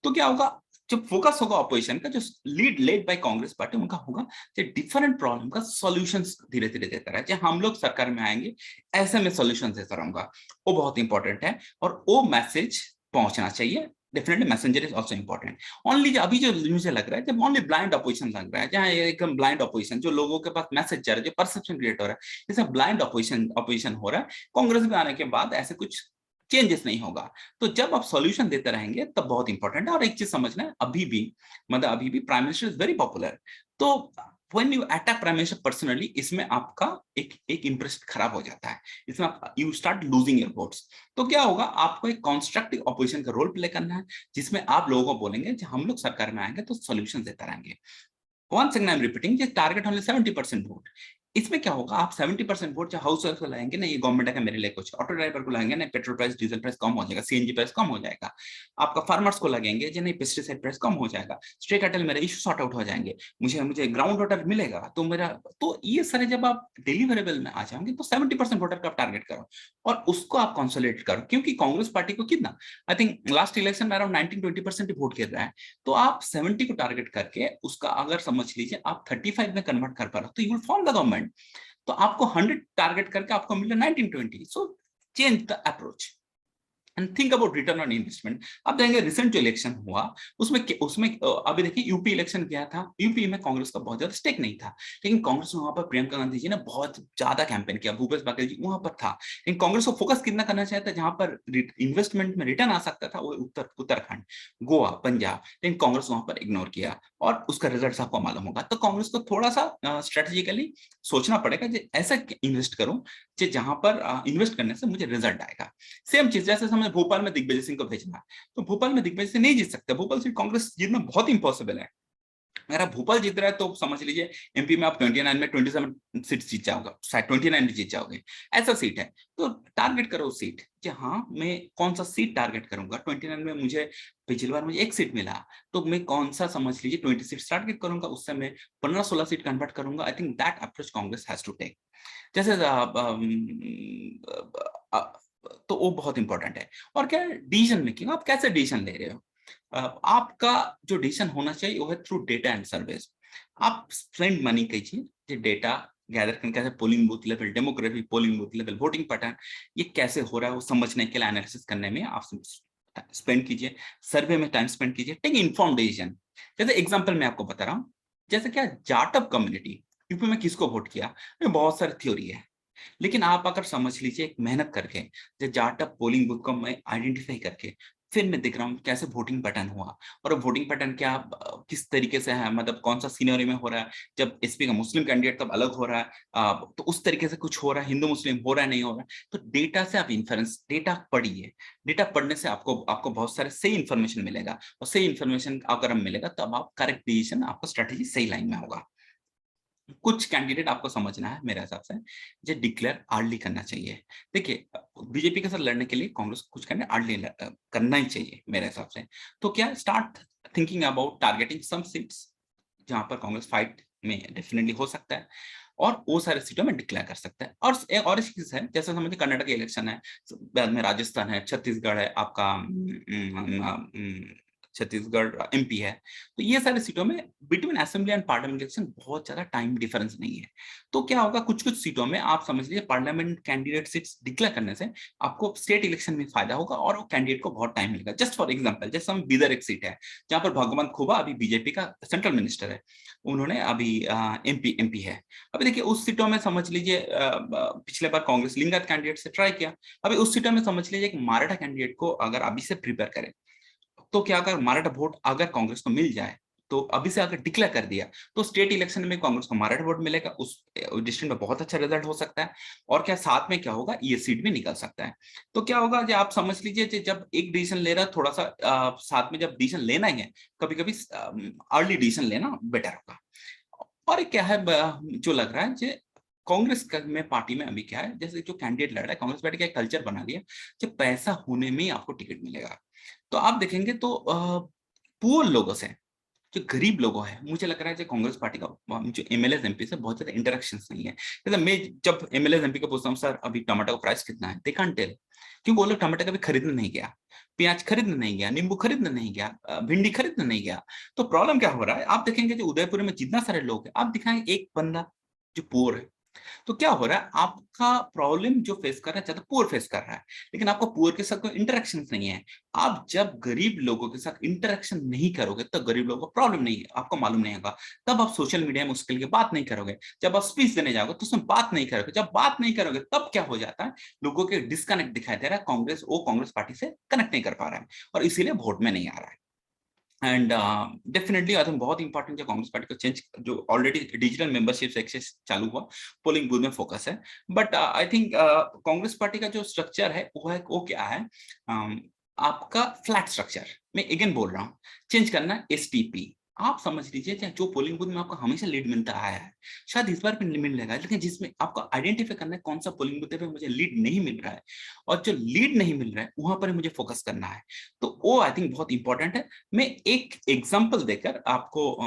तो क्या होगा, जो फोकस होगा ऑपोजिशन का, जो लेड बाय कांग्रेस पार्टी, उनका होगा जो डिफरेंट प्रॉब्लम का सॉल्यूशंस धीरे धीरे देता रहा है। हम लोग सरकार में आएंगे ऐसे में सॉल्यूशन देता रहूंगा, वो बहुत इंपॉर्टेंट है, और वो मैसेज पहुंचना चाहिए। Definitely messenger is also important. Only अभी जो मुझे लग रहा है, जब ओनली ब्लाइंड अपोजिशन लग रहा है, जहाँ एकदम ब्लाइंड अपोजिशन, जो लोगों के पास मैसेज जा रहा है, जो परसेप्शन क्रिएट हो रहा है, जैसे ब्लाइंड अपोजिशन हो रहा है, कांग्रेस में आने के बाद ऐसे कुछ चेंजेस नहीं होगा। तो जब आप सॉल्यूशन देते रहेंगे तब बहुत इंपॉर्टेंट है। और एक चीज समझना है, अभी भी prime minister is very popular. तो when you attack prime minister personally, इसमें आपका एक इंप्रेशन खराब हो जाता है, इसमें you start losing your votes. तो क्या होगा, आपको एक कंस्ट्रक्टिव ऑपोजिशन का रोल प्ले करना है, जिसमें आप लोगों को बोलेंगे कि हम लोग सरकार में आएंगे तो सॉल्यूशन देते रहेंगे। Once again I'm repeating, ये टारगेट ओनली 70% वोट। इसमें क्या होगा, आप 70% वोट जो हाउस वाइफ को लाएंगे ना, ये गवर्नमेंट है मेरे लिए कुछ, ऑटो ड्राइवर को लाएंगे ना, पेट्रोल प्राइस डीजल प्राइस कम हो जाएगा, सीएनजी प्राइस कम हो जाएगा। आपका फार्मर्स को लगेंगे जो नहीं, पेस्टिसाइड प्राइस कम हो जाएगा, स्टे कैटल मेरे इशू सॉर्ट आउट हो जाएंगे, मुझे ग्राउंड वाटर मिलेगा, तो मेरा, तो ये सारे जब आप डिलीवरेबल में आ जाओगे तो 70% वोटर का आप टारगेट करो और उसको आप कंसोलिडेट करो। क्योंकि कांग्रेस पार्टी को कितना, आई थिंक लास्ट इलेक्शन में अराउंड 19-20% वोट गिर रहा है। तो आप 70 को टारगेट करके उसका अगर समझ लीजिए आप 35 में कन्वर्ट कर पा रहे हो, तो you will form the government. तो आपको 100 टारगेट करके आपको मिल रहा 19-20। So change the approach. And think about return on investment. आप देखेंगे रिसेंट जो इलेक्शन हुआ उसमें उसमें अभी देखिए यूपी इलेक्शन क्या था, यूपी में कांग्रेस का बहुत ज्यादा स्टेक नहीं था, लेकिन कांग्रेस ने वहां पर प्रियंका गांधी जी ने बहुत ज्यादा कैंपेन किया, भूपेश बघेल जी वहां पर था। लेकिन कांग्रेस को फोकस कितना करना चाहता, जहां पर इन्वेस्टमेंट में रिटर्न आ सकता था वो उत्तराखंड, गोवा, पंजाब, लेकिन कांग्रेस वहां पर इग्नोर किया और उसका रिजल्ट आपको मालूम होगा। तो कांग्रेस को थोड़ा सा स्ट्रेटेजिकली सोचना पड़ेगा कि ऐसा इन्वेस्ट करूं कि जहां पर इन्वेस्ट करने से मुझे रिजल्ट आएगा। सेम चीज जैसे हमें भोपाल में दिग्विजय सिंह को भेजना है, तो भोपाल में दिग्विजय सिंह नहीं जीत सकते, भोपाल से कांग्रेस जीतना बहुत इंपॉसिबल है। अगर आप भोपाल जीत रहा है तो समझ लीजिए एमपी में आप 29 में 27 सीट जीत जाओगे, शायद 29 भी जीत जाओगे, ऐसा सीट है। तो टारगेट करो सीट कि हाँ मैं कौन सा सीट टारगेट करूंगा, 29 में मुझे पिछली बार मुझे एक सीट मिला, तो मैं कौन सा समझ लीजिए 26 टारगेट करूंगा, उससे मैं 15-16 सीट कन्वर्ट करूंगा। I think that approach Congress has to take. जैसे तो वो बहुत इंपॉर्टेंट है। और क्या डिसीजन मेकिंग, आप कैसे डिसीजन ले रहे हो, आपका जो डिसीजन होना चाहिए वो है थ्रू डेटा एंड सर्वेस। आप स्पेंड मनी कीजिए डेटा गैदर करने, कैसे polling booth level demography, polling booth level voting pattern, ये कैसे हो रहा है वो समझने के लिए, एनालिसिस करने में आप स्पेंड कीजिए, सर्वे में टाइम स्पेंड कीजिए, टेक इन्फॉर्म डिसीजन। जैसे एग्जांपल मैं आपको बता रहा हूँ, जैसे क्या जाटव कम्युनिटी यूपी में किसको वोट किया, बहुत सारी थ्योरी है, लेकिन आप अगर समझ लीजिए एक मेहनत करके, जो जाट पोलिंग बूथ को मैं आइडेंटिफाई करके फिर मैं देख रहा हूँ कैसे वोटिंग पैटर्न हुआ, और वोटिंग पैटर्न क्या किस तरीके से है, मतलब कौन सा सीनियरी में हो रहा है, जब एसपी का मुस्लिम कैंडिडेट तब अलग हो रहा है, तो उस तरीके से कुछ हो रहा है, हिंदू मुस्लिम हो रहा है नहीं हो रहा है। तो डेटा से आप इन्फ्रेंस, डेटा पढ़िए, डेटा पढ़ने से आपको आपको बहुत सारे सही इन्फॉर्मेशन मिलेगा, और सही इन्फॉर्मेशन अगर मिलेगा तब आप करेक्ट डिसीजन, आपका स्ट्रेटेजी सही लाइन में होगा। कुछ कैंडिडेट आपको समझना है मेरे हिसाब से, जो डिक्लेयर अर्ली करना चाहिए। देखिए बीजेपी के साथ लड़ने के लिए कांग्रेस को कुछ कैंडिडेट अर्ली करना ही चाहिए मेरे हिसाब से। तो क्या, start thinking about targeting some seats जहां पर कांग्रेस फाइट में डेफिनेटली हो सकता है, और वो सारे सीटों में डिक्लेयर कर सकता है। और एक और चीज है, जैसे समझिए कर्नाटक इलेक्शन है, बाद में राजस्थान है, छत्तीसगढ़ है, आपका छत्तीसगढ़ एमपी है, तो ये सारी सीटों में between assembly and parliament election बहुत ज्यादा टाइम डिफरेंस नहीं है। तो क्या होगा, कुछ कुछ सीटों में आप समझ लीजिए पार्लियामेंट कैंडिडेट सीट्स डिक्लेयर करने से आपको स्टेट इलेक्शन में फायदा होगा, और वो कैंडिडेट को बहुत टाइम मिलेगा। जस्ट फॉर एग्जाम्पल, जैसे हम बीदर एक सीट है जहां पर भगवंत खुबा अभी बीजेपी का सेंट्रल मिनिस्टर है, उन्होंने अभी एमपी है। अभी देखिए उस सीटों में समझ लीजिए पिछले बार कांग्रेस लिंगायत कैंडिडेट से ट्राई किया, अभी उस सीटों में समझ लीजिए एक मराठा कैंडिडेट को अगर अभी से प्रिपेयर करें, तो क्या अगर मराठा वोट अगर कांग्रेस को मिल जाए, तो अभी से अगर डिक्लेयर कर दिया, तो स्टेट इलेक्शन में कांग्रेस को मराठा वोट मिलेगा, उस डिस्ट्रिक्ट में बहुत अच्छा रिजल्ट हो सकता है। और क्या साथ में क्या होगा, ये सीट भी निकल सकता है। तो क्या होगा, जो आप समझ लीजिए जब एक डिसीजन ले रहा है, थोड़ा सा साथ में जब डिसीजन लेना ही है, कभी कभी अर्ली डिसीजन लेना बेटर होगा। और क्या है जो लग रहा है, जो कांग्रेस में पार्टी में अभी क्या है, जैसे जो कैंडिडेट लड़ रहा है, कांग्रेस पार्टी का एक कल्चर बना लिया, जब पैसा होने में ही आपको टिकट मिलेगा। तो आप देखेंगे तो पुअर लोगों से, जो गरीब लोगों है, मुझे लग रहा है जो कांग्रेस पार्टी का जो एमएलए एमपी से बहुत ज्यादा इंटरेक्शंस नहीं है। जैसे मैं जब एमएलए एमपी को पूछता हूँ सर अभी टमाटर का प्राइस कितना है, दे कांट टेल, क्योंकि वो लोग टमाटर कभी खरीदने नहीं गया, प्याज खरीदने नहीं गया, नींबू खरीदने नहीं गया, भिंडी खरीदने नहीं गया। तो प्रॉब्लम क्या हो रहा है, आप देखेंगे जो उदयपुर में जितना सारे लोग हैं, आप दिखाएंगे एक बंदा जो पुअर है। तो क्या हो रहा है, आपका प्रॉब्लम जो फेस कर रहा है चाहे तो पुअर फेस कर रहा है, लेकिन आपको पुअर के साथ कोई इंटरेक्शन नहीं है। आप जब गरीब लोगों के साथ इंटरेक्शन नहीं करोगे तो गरीब लोगों को प्रॉब्लम नहीं है, आपको मालूम नहीं होगा, तब आप सोशल मीडिया में उसके लिए बात नहीं करोगे। जब आप स्पीच देने जाओगे तो उसमें बात नहीं करोगे, जब बात नहीं करोगे तब क्या हो जाता है, लोगों के डिस्कनेक्ट दिखाई दे रहा है, कांग्रेस वो कांग्रेस पार्टी से कनेक्ट नहीं कर पा रहा है, और इसीलिए वोट में नहीं आ रहा है। एंड डेफिनेटली आई थिंक बहुत इंपॉर्टेंट है कांग्रेस पार्टी को चेंज, जो ऑलरेडी डिजिटल मेंबरशिप एक्सेस चालू हुआ, पोलिंग बूथ में फोकस है। But I think Congress party का जो स्ट्रक्चर है वो क्या है, आपका फ्लैट स्ट्रक्चर, मैं अगेन बोल रहा हूँ, चेंज करना है एसटीपी। आप समझ लीजिए जो पोलिंग बूथ में आपको हमेशा लीड मिलता आया है, शायद इस बार भी मिलेगा, लेकिन जिसमें आपको आइडेंटिफाई करना है कौन सा पोलिंग बूथ पे मुझे लीड नहीं मिल रहा है, और जो लीड नहीं मिल रहा है वहां पर मुझे फोकस करना है। तो वो आई थिंक बहुत इंपॉर्टेंट है। मैं एक एग्जांपल देकर आपको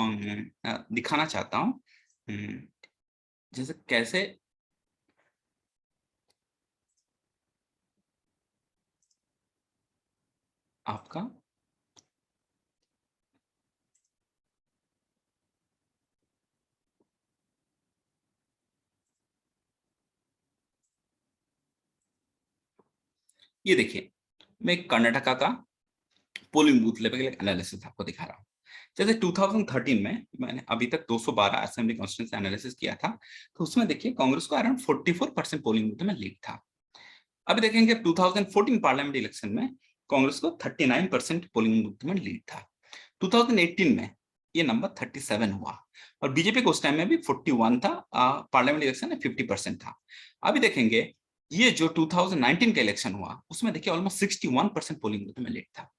दिखाना चाहता हूँ, जैसे कैसे आपका, ये देखिए मैं कर्नाटका का पोलिंग बूथ लेवल एनालिसिस आपको दिखा रहा हूँ। जैसे 2013 में मैंने अभी तक 212 असेंबली कॉन्स्टिट्यूंसी एनालिसिस किया था, तो उसमें देखिए कांग्रेस को अराउंड 44% पोलिंग बूथ में लीड था। अभी देखेंगे 2014 पार्लियामेंट इलेक्शन में कांग्रेस को 39% पोलिंग बूथ में लीड था। 2018 में ये नंबर 37 हुआ और बीजेपी को उस टाइम में भी 41 था, पार्लियामेंट इलेक्शन में 50% था। अभी देखेंगे ये जो 2019 का इलेक्शन हुआ उसमें देखिए ऑलमोस्ट 61% पोलिंग बूथ में लीड था।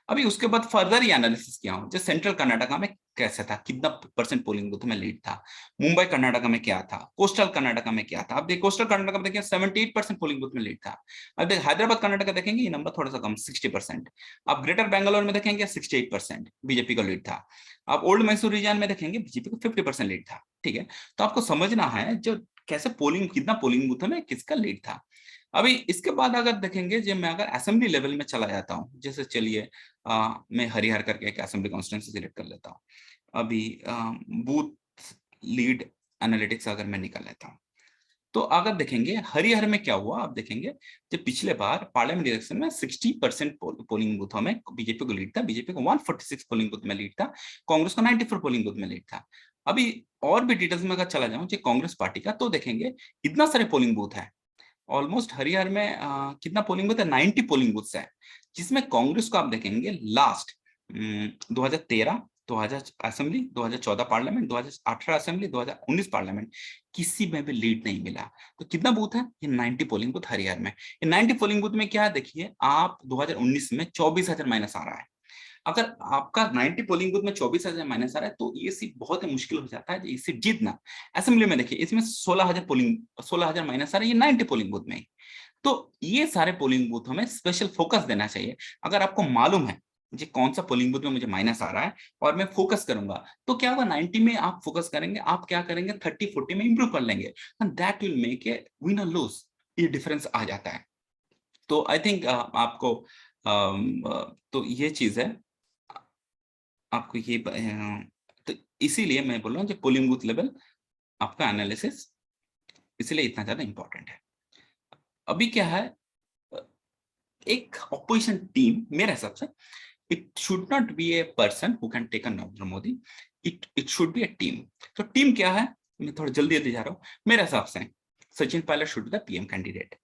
अभी उसके बाद फर्दर ही एनालिसिस किया हूं, जैसे सेंट्रल कर्नाटका में कैसे था, कितना परसेंट पोलिंग बूथ में लीड था, मुंबई कर्नाटका में क्या था, कोस्टल कर्नाटका में क्या था। अब देखिए कोस्टल कर्नाटका में देखिए 78% पोलिंग बूथ में लीड था। अब देखिए हैदराबाद कर्नाटका देखेंगे ये नंबर थोड़ा सा कम 60%। अब ग्रेटर बेंगलोर में देखेंगे 68% बीजेपी का लीड था। अब ओल्ड मैसूर रीजन में देखेंगे बीजेपी को 50% लीड था। ठीक है, तो आपको समझना है जो कैसे पोलिंग, कितना पोलिंग बूथ में किसका लीड था। अभी इसके बाद अगर देखेंगे, जब मैं अगर असेंबली लेवल में चला जाता हूँ, जैसे चलिए मैं हरिहर करके एक असेंबली कॉन्स्टिट्यूंसी सिलेक्ट कर लेता हूँ। अभी बूथ लीड एनालिटिक्स अगर मैं निकाल लेता हूँ, तो अगर देखेंगे हरिहर में क्या हुआ, आप देखेंगे जब पिछले बार पार्लियामेंट इलेक्शन में 60% पोलिंग बूथों में बीजेपी को लीड था, बीजेपी को 146 पोलिंग बूथ में लीड था, कांग्रेस को 94 पोलिंग बूथ में लीड था। अभी और भी डिटेल्स में अगर चला जाऊं कांग्रेस पार्टी का, तो देखेंगे इतना सारे पोलिंग बूथ है। ऑलमोस्ट हरियाणा में कितना पोलिंग बूथ है, 90 पोलिंग बूथ है, जिसमें कांग्रेस को आप देखेंगे last 2013 2000 assembly, 2014 parliament, 2018 assembly, 2019 parliament, किसी में भी लीड नहीं मिला। तो कितना बूथ है ये, 90 पोलिंग बूथ हरियाणा में। ये 90 पोलिंग बूथ में क्या है, देखिए आप 2019 में 24,000 माइनस आ रहा है। अगर आपका 90 पोलिंग बूथ में 24,000 माइनस आ रहा है तो ये सीट बहुत ही मुश्किल हो जाता है ये सीट जीतना। असेंबली में देखिए इसमें 16,000 माइनस आ रहा है ये 90 पोलिंग बूथ में। तो ये सारे पोलिंग बूथों में स्पेशल फोकस देना चाहिए। अगर आपको मालूम है मुझे कौन सा पोलिंग बूथ में मुझे माइनस आ रहा है और मैं फोकस करूंगा, तो क्या होगा, 90 में आप फोकस करेंगे, आप क्या करेंगे 30-40 में इंप्रूव कर लेंगे, and that will make a win और लूज, ये डिफरेंस आ जाता है। तो आई थिंक आपको तो ये चीज है, आपको ये तो इसीलिए मैं बोल रहा हूँ कि पोलिंग बूथ लेवल आपका एनालिसिस इसलिए इतना ज्यादा इंपॉर्टेंट है। अभी क्या है, एक ऑपोजिशन टीम मेरे हिसाब से, it should not be a person who can take Narendra Modi, it should be a team. तो टीम क्या है, मैं थोड़ा जल्दी जल्दी जा रहा हूँ। मेरे हिसाब से Sachin Pilot should be the PM candidate.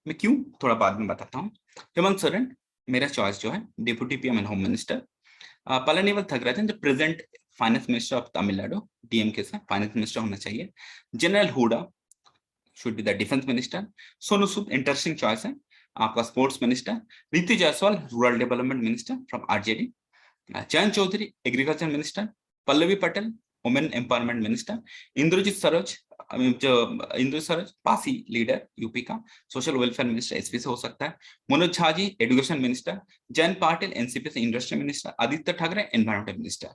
मैं क्यों थोड़ा बाद में बताता हूँ। हेमंत सोरेन मेरा चॉइस जो है deputy PM and home minister. पलानीवल थगराजन जो present finance minister of Tamil Nadu, DMK से फाइनेंस मिनिस्टर होना चाहिए। General Hooda should be the defence minister. Sonu Sood interesting choice है आपका स्पोर्ट्स मिनिस्टर। रीति Jaiswal rural development minister from RJD. Jayant Chaudhary agriculture minister. Pallavi Patel women empowerment minister. Indrajit Saroj जो Indra Saroj Pasi leader UP का, social welfare minister SP से हो सकता है। Manoj Jha ji education minister. Jayant Patil NCP से industry minister. Aditya Thackeray environmental minister.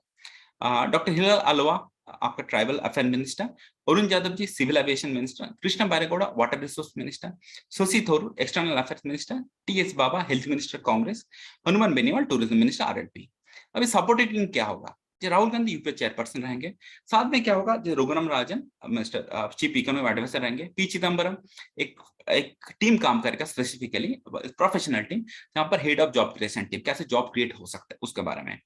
Doctor Hilal Alva आपका tribal affair minister. Arun Yadav ji civil aviation minister. Krishna Byregowda water resource minister. Shashi Tharoor external affairs minister. TS Baba health minister Congress. Hanuman Beniwal tourism minister RLP. अभी supported team क्या होगा, जो राहुल गांधी यूपीए चेयरपर्सन रहेंगे। साथ में क्या होगा, जो Raghuram Rajan minister chief economic adviser रहेंगे। पी चिदम्बरम एक एक टीम काम करेगा स्पेसिफिकली प्रोफेशनल टीम, जहां पर head of job creation team, कैसे जॉब क्रिएट हो सकता है उसके बारे में।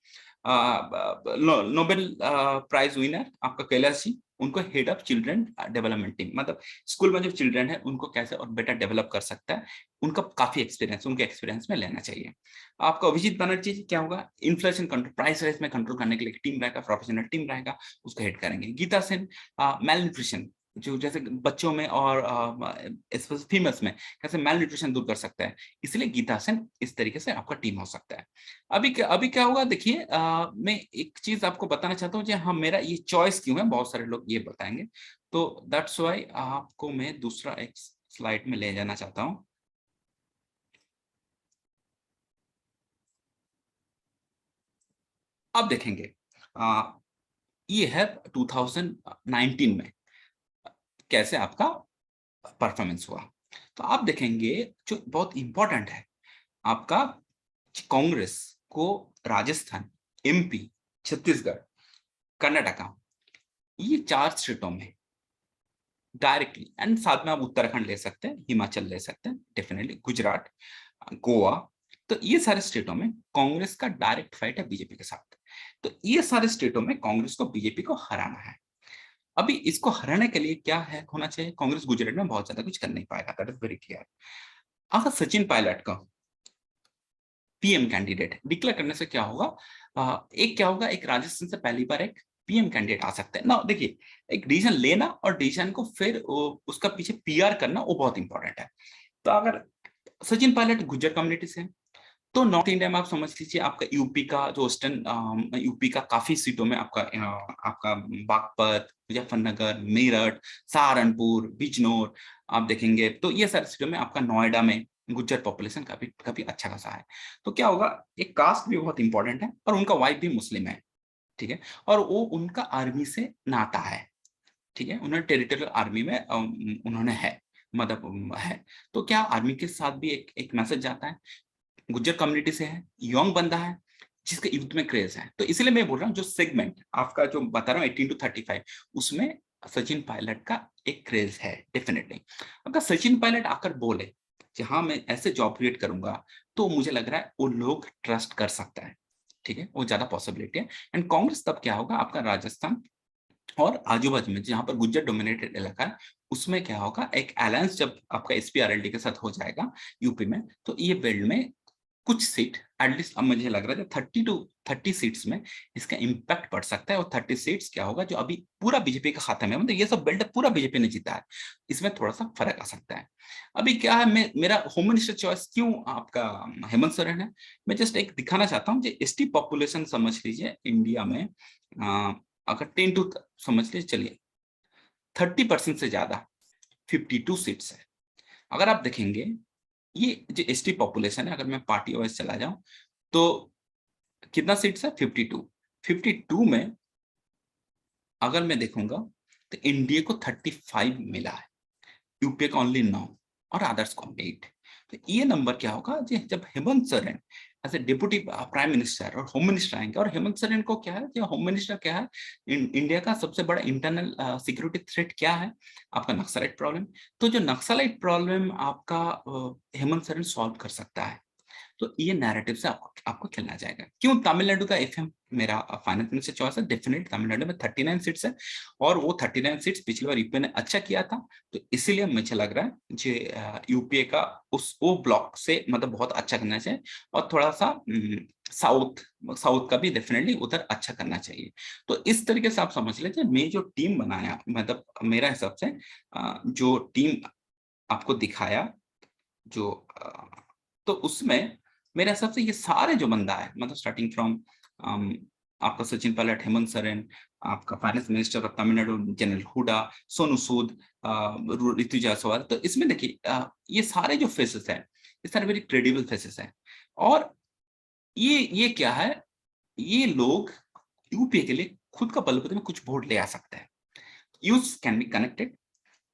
नोबेल प्राइज विनर आपका कैलाश जी, उनको head of children development team, मतलब स्कूल में जो चिल्ड्रन है उनको कैसे और बेटर डेवलप कर सकता है, उनका काफी एक्सपीरियंस उनके एक्सपीरियंस में लेना चाहिए। आपका अभिजीत बनर्जी जी क्या होगा, इन्फ्लेशन कंट्रोल प्राइस राइज में कंट्रोल करने के लिए टीम रहेगा, प्रोफेशनल टीम रहेगा, उसको हेड करेंगे। गीता सेन मेल न्यूट्रिशन, जो जैसे बच्चों में और फीमेल्स में कैसे मेल न्यूट्रिशन दूर कर सकता है, इसलिए गीता सेन इस तरीके से आपका टीम हो सकता है। अभी क्या होगा देखिए, मैं एक चीज आपको बताना चाहता हूँ, कि हाँ मेरा ये चॉइस क्यों है, बहुत सारे लोग ये बताएंगे, तो दैट्स व्हाई आपको मैं दूसरा एक स्लाइड में ले जाना चाहता हूँ। अब देखेंगे ये है 2019 में कैसे आपका परफॉर्मेंस हुआ। तो आप देखेंगे जो बहुत इंपॉर्टेंट है, आपका कांग्रेस को राजस्थान, एमपी, छत्तीसगढ़, कर्नाटका, ये 4 स्टेटों में डायरेक्टली, एंड साथ में आप उत्तराखंड ले सकते हैं, हिमाचल ले सकते हैं डेफिनेटली, गुजरात, गोवा, तो ये सारे स्टेटों में कांग्रेस का डायरेक्ट फाइट है बीजेपी के साथ। तो ये सारे स्टेटों में कांग्रेस को बीजेपी को हराना है। अभी इसको हराने के लिए क्या है होना चाहिए, कांग्रेस गुजरात में बहुत ज्यादा कुछ कर नहीं पाएगा, दैट इज वेरी क्लियर। अगर सचिन पायलट का पीएम कैंडिडेट डिक्लेयर करने से क्या होगा, एक क्या होगा, एक राजस्थान से पहली बार एक पीएम कैंडिडेट आ सकते हैं ना। देखिए, एक डिसीजन लेना और डिसीजन को फिर उसका पीछे पीआर करना वो बहुत इंपॉर्टेंट है। तो अगर सचिन पायलट गुज्जर कम्युनिटी से, तो नॉर्थ इंडिया में आप समझ लीजिए आपका यूपी का जो ईस्टर्न यूपी का काफी सीटों में आपका बागपत, मुजफ्फरनगर, मेरठ, सहारनपुर, बिजनौर आप देखेंगे, तो ये सारी सीटों में आपका नोएडा में गुज्जर पॉपुलेशन काफी काफी अच्छा खासा है। तो क्या होगा, एक कास्ट भी बहुत इंपॉर्टेंट है और उनका वाइफ भी मुस्लिम है, ठीक है, और वो उनका आर्मी से नाता है, ठीक है, उन्होंने टेरिटोरियल आर्मी में उन्होंने है, मतलब है। तो क्या आर्मी के साथ भी एक मैसेज जाता है, गुज्जर कम्युनिटी से है, यंग बंदा है, जिसके युद्ध में क्रेज है। तो इसलिए मैं बोल रहा हूँ जो सेगमेंट आपका जो बता रहा हूँ 18 to 35, उसमें सचिन पायलट का एक क्रेज है डेफिनेटली। अगर सचिन पायलट आकर बोले कि हाँ मैं ऐसे जॉब क्रिएट करूंगा, तो मुझे लग रहा है वो लोग ट्रस्ट कर सकता है, ठीक है, वो ज्यादा पॉसिबिलिटी है। एंड कांग्रेस तब क्या होगा, आपका राजस्थान और आजू बाजू में जहां पर गुज्जर डोमिनेटेड इलाका है, उसमें क्या होगा, एक अलायंस जब आपका एसपीआरएलडी के साथ हो जाएगा यूपी में, तो ये बेल्ट में कुछ सीट एटलीस्ट, अब मुझे लग रहा है 30 सीट्स में इसका इंपैक्ट पड़ सकता है। और 30 सीट्स क्या होगा, जो अभी पूरा बीजेपी का खाता में, मतलब ये सब बेल्ट पूरा बीजेपी ने जीता है, इसमें थोड़ा सा फर्क आ सकता है। अभी क्या है, मेरा होम मिनिस्टर चॉइस क्यों आपका हेमंत सोरेन है, मैं जस्ट एक दिखाना चाहता हूँ। एसटी पॉपुलेशन समझ लीजिए इंडिया में, अगर 10 टू समझ लीजिए, चलिए 30% से ज्यादा 52 सीट्स है। अगर आप देखेंगे ये जो एसटी पॉपुलेशन है, अगर मैं पार्टी वाइज चला जाऊं, तो कितना सीट्स है, 52। 52 में अगर मैं देखूंगा तो एनडीए को 35 मिला है, यूपीए का ओनली 9 और अदर्स को 8। तो ये नंबर क्या होगा, जब Hemant Soren as a deputy prime minister और होम मिनिस्टर आएंगे, और हेमंत सोरेन को क्या है, जो होम मिनिस्टर क्या है, इंडिया का सबसे बड़ा इंटरनल सिक्योरिटी थ्रेट क्या है, आपका नक्सलाइट प्रॉब्लम। तो जो नक्सलाइट प्रॉब्लम आपका हेमंत सोरेन सॉल्व कर सकता है, तो ये नैरेटिव से आपको खेलना जाएगा। क्यों तमिलनाडु का एफएम मेरा फाइनेंस मिनिस्टर चॉइस है, डेफिनेटली तमिलनाडु में 39 सीट्स है, और वो 39 सीट्स पिछली बार यूपीए ने अच्छा किया था, तो इसीलिए मुझे लग रहा है जो यूपीए का उस वो ब्लॉक से मतलब बहुत अच्छा करना चाहिए, और थोड़ा सा साउथ साउथ का भी डेफिनेटली उधर अच्छा करना चाहिए। तो इस तरीके से आप समझ लीजिए, मैं जो टीम बनाया, मतलब मेरा हिसाब से जो टीम आपको दिखाया, जो तो उसमें मेरे हिसाब से ये सारे जो बंदा है, मतलब स्टार्टिंग फ्रॉम आपका सचिन पायलट, हेमंत सोरेन, आपका finance minister of Tamil Nadu general Hooda, Sonu Sood, ऋतु जायसवाल, तो इसमें देखिए ये सारे जो फेसेस हैं, ये सारे वेरी क्रेडिबल फेसेस हैं। और ये क्या है, ये लोग यूपीए के लिए खुद का बलबूते में कुछ वोट ले आ सकते हैं। Youth can be connected,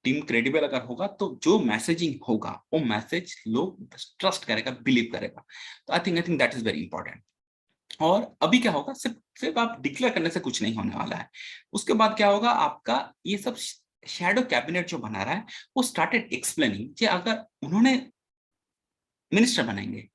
team credible अगर होगा, तो जो मैसेजिंग होगा वो मैसेज लोग ट्रस्ट करेगा, बिलीव करेगा। तो आई think that is very important. और अभी क्या होगा, सिर्फ सिर्फ आप डिक्लेयर करने से कुछ नहीं होने वाला है। उसके बाद क्या होगा, आपका ये सब शैडो कैबिनेट जो बना रहा है, वो स्टार्टेड एक्सप्लेनिंग कि अगर उन्होंने मिनिस्टर बनाएंगे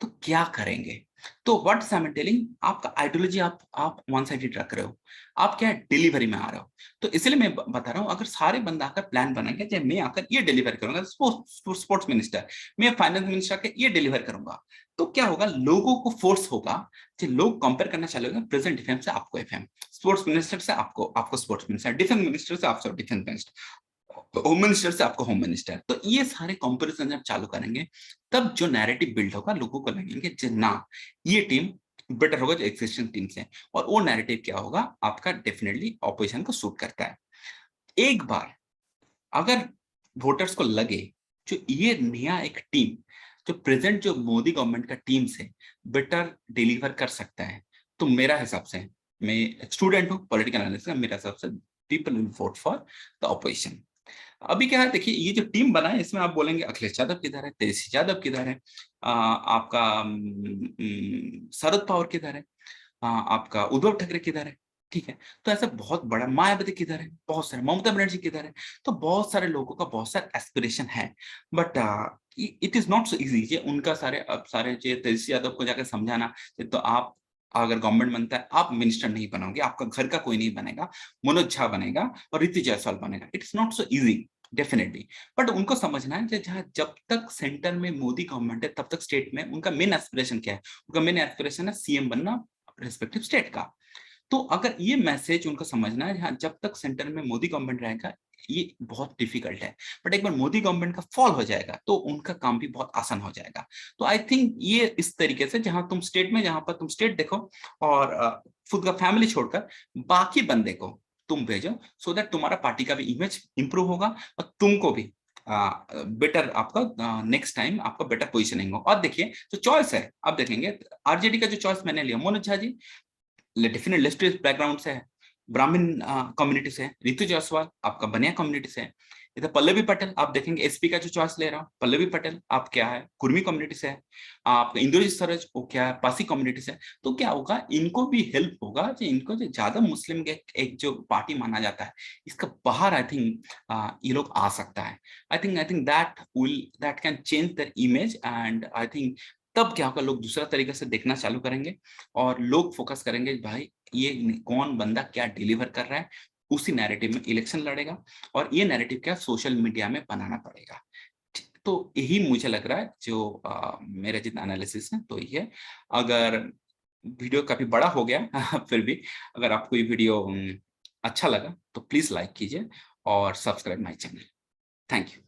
तो क्या करेंगे। तो व्हाट आई एम टेलिंग, आपका आइडियोलॉजी आप वन साइडेड रख रहे हो, आप क्या डिलीवरी में आ रहे हो। तो इसलिए मैं बता रहा हूँ, अगर सारे बंदा आकर प्लान बनाएंगे, चाहे मैं आकर ये डिलीवर करूंगा स्पोर्ट्स मिनिस्टर, मैं फाइनेंस मिनिस्टर के ये डिलीवर करूंगा, तो क्या होगा, लोगों को फोर्स होगा कि लोग कंपेयर करना चलेगा, प्रेजेंट एफएम से आपको एफएम, स्पोर्ट्स मिनिस्टर से आपको आपको स्पोर्ट्स मिनिस्टर, डिफेंस मिनिस्टर से आपको डिफेंस मिनिस्टर, होम मिनिस्टर से आपको होम मिनिस्टर। तो ये सारे कंपैरिजन जब चालू करेंगे, तब जो नैरेटिव बिल्ड होगा, लोगों को लगेंगे कि ना ये टीम बेटर होगा जो एक्सिस्टिंग टीम से, और वो नैरेटिव क्या होगा, आपका डेफिनेटली ऑपोजिशन को सूट करता है। एक बार अगर वोटर्स को लगे जो ये नया एक टीम, जो प्रेजेंट जो मोदी गवर्नमेंट का टीम से बेटर डिलीवर कर सकता है, तो मेरा हिसाब से, मैं स्टूडेंट हूँ पॉलिटिकल एनालिसिस का, मेरा हिसाब से people will vote for the opposition. अभी क्या है, देखिए ये जो टीम बना है, इसमें आप बोलेंगे अखिलेश यादव किधर है, तेजस्वी यादव किधर है, आपका शरद पवार किधर है, आपका उद्धव ठाकरे किधर है, ठीक है, तो ऐसा बहुत बड़ा मायावती किधर है, बहुत सारे ममता बनर्जी किधर है, तो बहुत सारे लोगों का बहुत सारा एस्पिरेशन है, but it is not so easy ये उनका सारे अब सारे जो तेजस्वी यादव को जाकर समझाना। तो आप अगर गवर्नमेंट बनता है आप मिनिस्टर नहीं बनोगे, आपका घर का कोई नहीं बनेगा, मनोज झा बनेगा और ऋतु जायसवाल बनेगा, it is not so easy definitely. But उनको समझना है जहाँ जब तक सेंटर में मोदी गवर्नमेंट है तब तक स्टेट में उनका मेन एस्पिरेशन क्या है, उनका मेन एस्पिरेशन है सीएम बनना रिस्पेक्टिव स्टेट का। तो अगर ये मैसेज उनको समझना है, हाँ जब तक सेंटर में मोदी गवर्नमेंट रहेगा ये बहुत डिफिकल्ट है, बट एक बार मोदी गवर्नमेंट का फॉल हो जाएगा तो उनका काम भी बहुत आसान हो जाएगा। तो आई थिंक ये इस तरीके से जहां तुम स्टेट में, जहां पर तुम स्टेट देखो और खुद का फैमिली छोड़कर बाकी बंदे को तुम भेजो, सो दैट तुम्हारा पार्टी का भी इमेज इंप्रूव होगा और तुमको भी बेटर आपका नेक्स्ट टाइम आपका बेटर पोजिशनिंग हो। और देखिए जो चॉइस है आप देखेंगे आरजेडी का जो चॉइस मैंने लिया मनोज झा जी डेफिनेट लिस्ट बैकग्राउंड से है, ब्राह्मण कम्युनिटी से है, ऋतु जायसवाल आपका बनिया कम्युनिटी से है, इधर पल्लवी पटेल आप देखेंगे एसपी का जो चॉइस ले रहा हूँ, पल्लवी पटेल आप क्या है कुर्मी कम्युनिटी से है, आप इंद्रजीत सरज वो क्या है पासी कम्युनिटी से है। तो क्या होगा इनको भी हेल्प होगा, जो इनको जो ज्यादा मुस्लिम के एक जो पार्टी माना जाता है इसका बाहर आई थिंक ये लोग आ सकता है। आई think that can change the image and I think तब क्या होगा लोग दूसरा तरीके से देखना चालू करेंगे और लोग फोकस करेंगे भाई ये कौन बंदा क्या डिलीवर कर रहा है, उसी नैरेटिव में इलेक्शन लड़ेगा और ये नैरेटिव क्या सोशल मीडिया में बनाना पड़ेगा। तो यही मुझे लग रहा है जो मेरा जितना एनालिसिस है तो ये अगर वीडियो काफी बड़ा हो गया फिर भी अगर आपको ये वीडियो अच्छा लगा तो प्लीज लाइक कीजिए और subscribe my channel. Thank you.